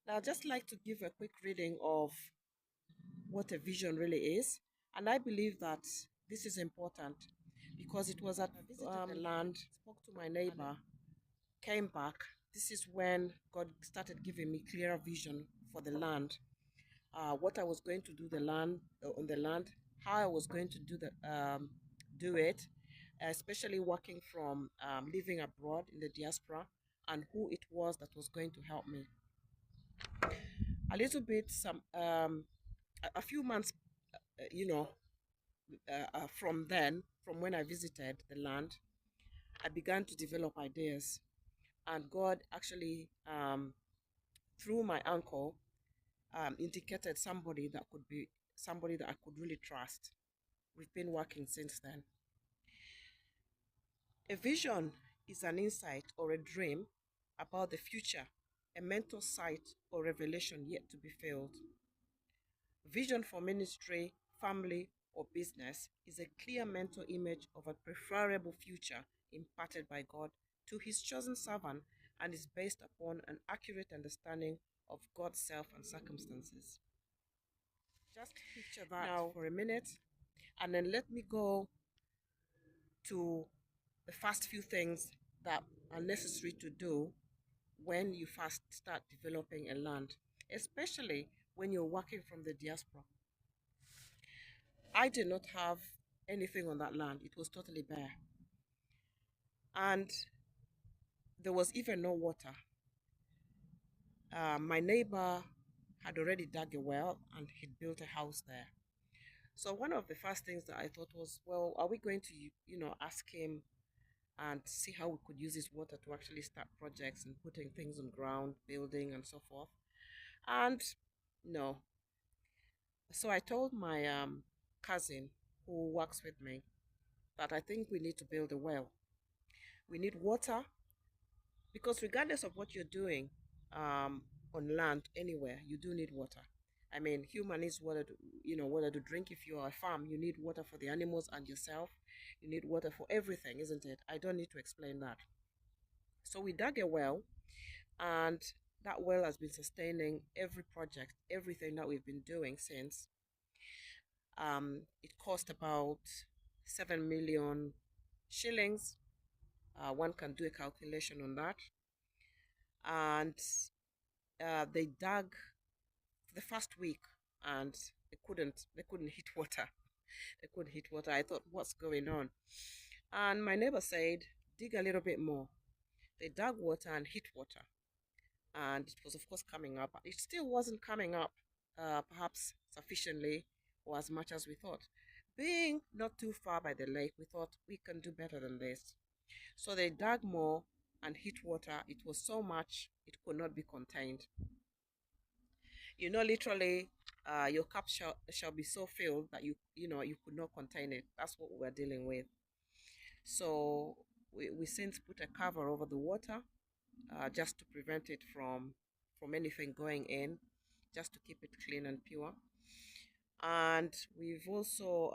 Now, I'd just like to give a quick reading of what a vision really is. And I believe that this is important because it was at I visited the land, spoke to my neighbor, came back. This is when God started giving me clearer vision for the land, what I was going to do on the land, how I was going to do it, especially working from living abroad in the diaspora, and who it was that was going to help me. A little bit, a few months, you know, from then, from when I visited the land, I began to develop ideas, and God actually, through my uncle, indicated somebody that I could really trust. We've been working since then. A vision is an insight or a dream about the future, a mental sight or revelation yet to be filled. Vision for ministry, family, or business is a clear mental image of a preferable future imparted by God to his chosen servant and is based upon an accurate understanding of God's self and circumstances. Just picture that now for a minute, and then let me go to the first few things that are necessary to do when you first start developing a land, especially when you're working from the diaspora. I did not have anything on that land, it was totally bare. And there was even no water. My neighbor had already dug a well and he'd built a house there. So one of the first things that I thought was, well, are we going to, ask him and see how we could use his water to actually start projects and putting things on ground, building and so forth? And no. So I told my cousin who works with me that I think we need to build a well. We need water because regardless of what you're doing on land anywhere, you do need water. I mean, human needs water to, water to drink. If you're a farm, you need water for the animals and yourself. You need water for everything, isn't it? I don't need to explain that. So we dug a well, and that well has been sustaining every project, everything that we've been doing since. It cost about 7 million shillings. One can do a calculation on that. And they dug for the first week, and they couldn't hit water. They couldn't hit water. I thought, what's going on? And my neighbor said, dig a little bit more. They dug water and hit water, and it was of course coming up. It still wasn't coming up, perhaps sufficiently or as much as we thought. Being not too far by the lake, we thought we can do better than this. So they dug more and hit water. It was so much it could not be contained. Literally, your cup shall be so filled that you could not contain it. That's what we were dealing with. So we since put a cover over the water, just to prevent it from anything going in, just to keep it clean and pure. And we've also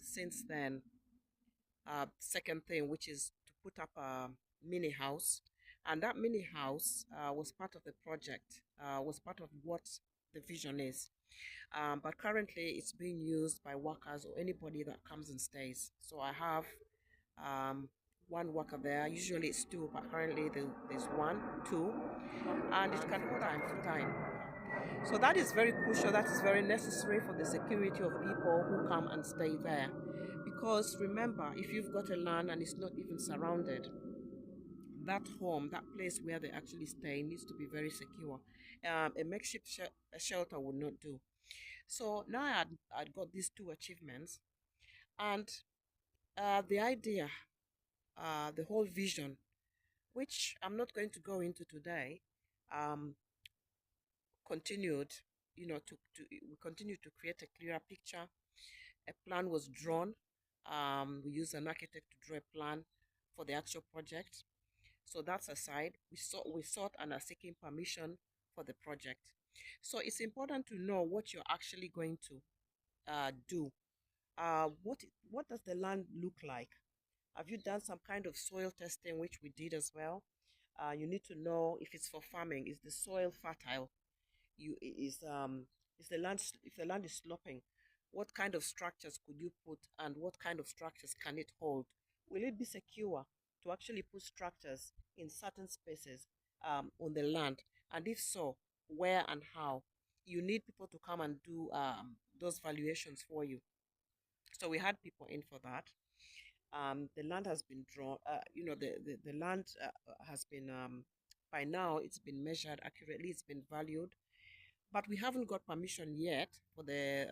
since then, second thing, which is to put up a mini house. And that mini house was part of the project, was part of what the vision is. But currently it's being used by workers or anybody that comes and stays. So I have one worker there. Usually it's two, but currently there's one, two, and it can hold up full time. So that is very crucial. That is very necessary for the security of people who come and stay there. Because remember, if you've got a land and it's not even surrounded, that home, that place where they actually stay, needs to be very secure. A makeshift shelter would not do. So now I'd got these two achievements, and the idea, the whole vision, which I'm not going to go into today, um, continued, we continued to create a clearer picture. A plan was drawn. We used an architect to draw a plan for the actual project. So that's aside. We sought and are seeking permission for the project. So it's important to know what you're actually going to do. What does the land look like? Have you done some kind of soil testing, which we did as well? You need to know if it's for farming. Is the soil fertile? you is the land if the land is sloping, what kind of structures could you put and what kind of structures can it hold? Will it be secure to actually put structures in certain spaces on the land? And if so, where and how? You need people to come and do those valuations for you. So we had people in for that. The land has been drawn, the land has been, by now, it's been measured accurately, it's been valued, but we haven't got permission yet for the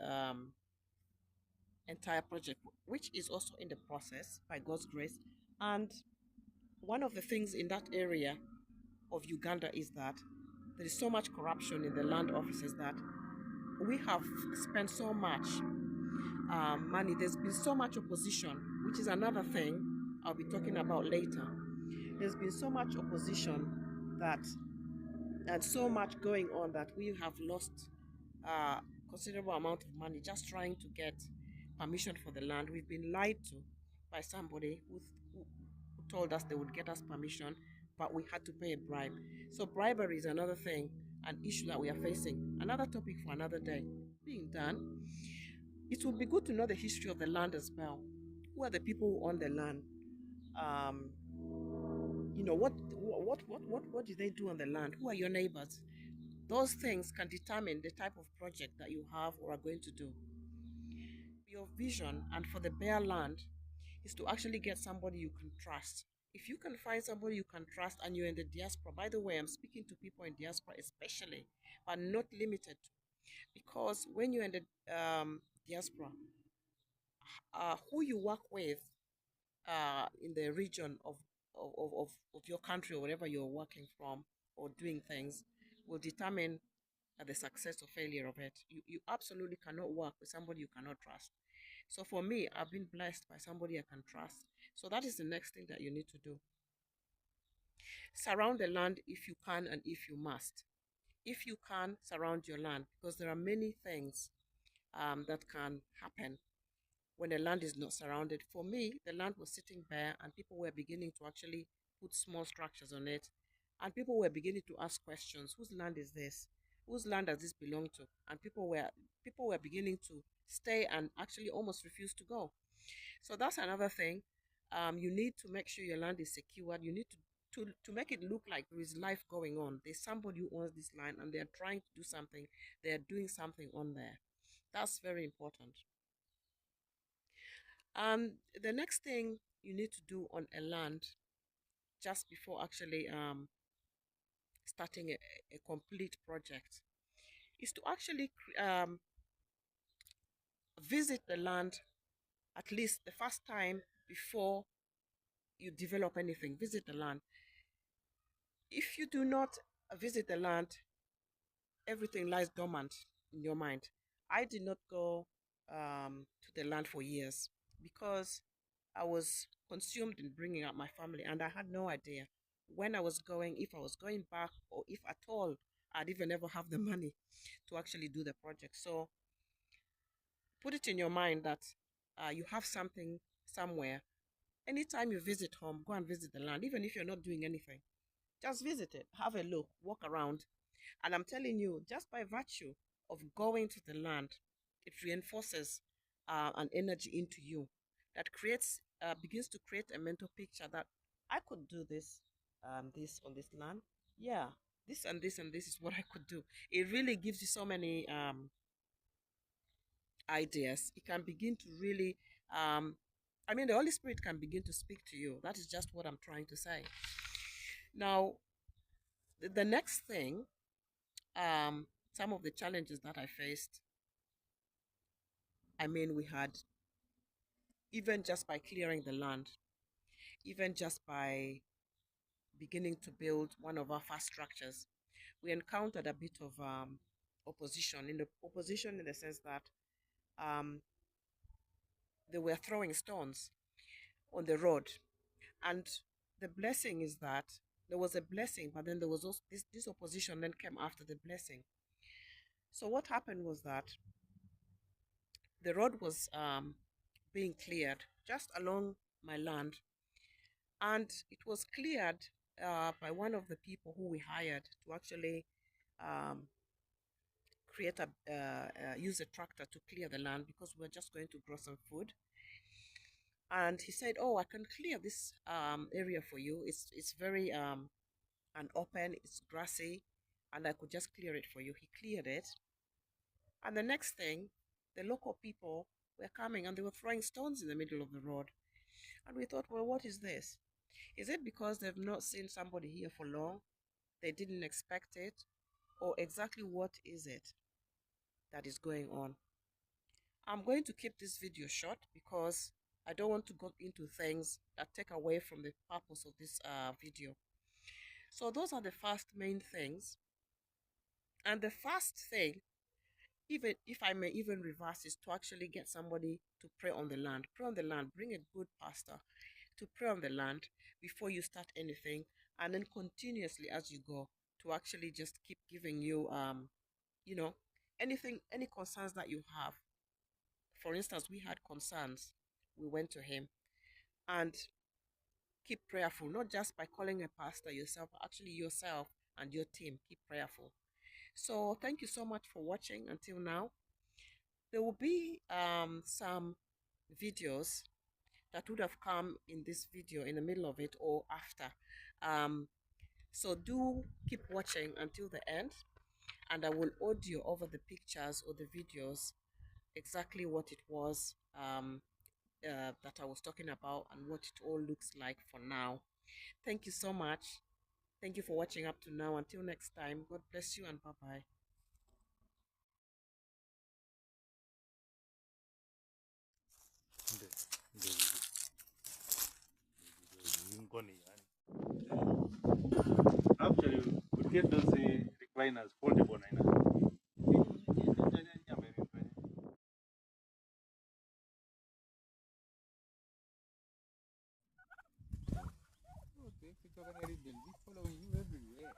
entire project, which is also in the process by God's grace. And one of the things in that area of Uganda is that there is so much corruption in the land offices that we have spent so much money. There's been so much opposition, which is another thing I'll be talking about later. There's been so much opposition that, and so much going on that we have lost a considerable amount of money just trying to get permission for the land. We've been lied to by somebody who told us they would get us permission, but we had to pay a bribe. So bribery is another thing, an issue that we are facing. Another topic for another day. Being done, it would be good to know the history of the land as well. Who are the people who own the land? Um, what do they do on the land? Who are your neighbors? Those things can determine the type of project that you have or are going to do. Your vision and for the bare land is to actually get somebody you can trust. If you can find somebody you can trust and you're in the diaspora, by the way, I'm speaking to people in diaspora especially, but not limited to, because when you're in the diaspora, who you work with in the region of your country or wherever you're working from or doing things will determine the success or failure of it. You absolutely cannot work with somebody you cannot trust. So for me, I've been blessed by somebody I can trust. So that is the next thing that you need to do. Surround the land if you can and if you must. If you can, surround your land because there are many things that can happen when the land is not surrounded. For me, the land was sitting bare and people were beginning to actually put small structures on it. And people were beginning to ask questions. Whose land is this? Whose land does this belong to? And people were beginning to stay and actually almost refuse to go. So that's another thing. You need to make sure your land is secured. You need to make it look like there is life going on. There's somebody who owns this land and they're trying to do something. They're doing something on there. That's very important. The next thing you need to do on a land just before actually starting a complete project is to actually visit the land at least the first time before you develop anything. Visit the land. If you do not visit the land, everything lies dormant in your mind. I did not go to the land for years because I was consumed in bringing up my family and I had no idea when I was going, if I was going back, or if at all I'd even ever have the money to actually do the project. So put it in your mind that you have something somewhere. Anytime you visit home, go and visit the land, even if you're not doing anything. Just visit it, have a look, walk around. And I'm telling you, just by virtue of going to the land, it reinforces an energy into you that begins to create a mental picture that I could do this on this land. Yeah, this and this and this is what I could do. It really gives you so many ideas. It can begin to really, the Holy Spirit can begin to speak to you. That is just what I'm trying to say. Now, the next thing, some of the challenges that I faced, we had, even just by clearing the land, even just by beginning to build one of our fast structures, we encountered a bit of opposition in the sense that um, they were throwing stones on the road. And the blessing is that there was a blessing, but then there was also this opposition then came after the blessing. So what happened was that the road was being cleared just along my land, and it was cleared by one of the people who we hired to actually use a tractor to clear the land because we're just going to grow some food. And he said, "Oh, I can clear this area for you. It's very and open. It's grassy, and I could just clear it for you." He cleared it, and the next thing, the local people were coming and they were throwing stones in the middle of the road. And we thought, well, what is this? Is it because they've not seen somebody here for long? They didn't expect it? Or exactly what is it that is going on? I'm going to keep this video short because I don't want to go into things that take away from the purpose of this video. So those are the first main things. And the first thing, even if I may even reverse, is to actually get somebody to pray on the land. Pray on the land. Bring a good pastor to pray on the land before you start anything, and then continuously as you go to actually just keep giving you you know anything, any concerns that you have. For instance, we had concerns, we went to him, and keep prayerful, not just by calling a pastor yourself, but actually yourself and your team keep prayerful. So thank you so much for watching until now. There will be some videos that would have come in this video in the middle of it or after. So do keep watching until the end, and I will audio over the pictures or the videos exactly what it was that I was talking about and what it all looks like for now. Thank you so much. Thank you for watching up to now. Until next time, God bless you and bye-bye. Actually, we get those recliners foldable. Okay, following you everywhere.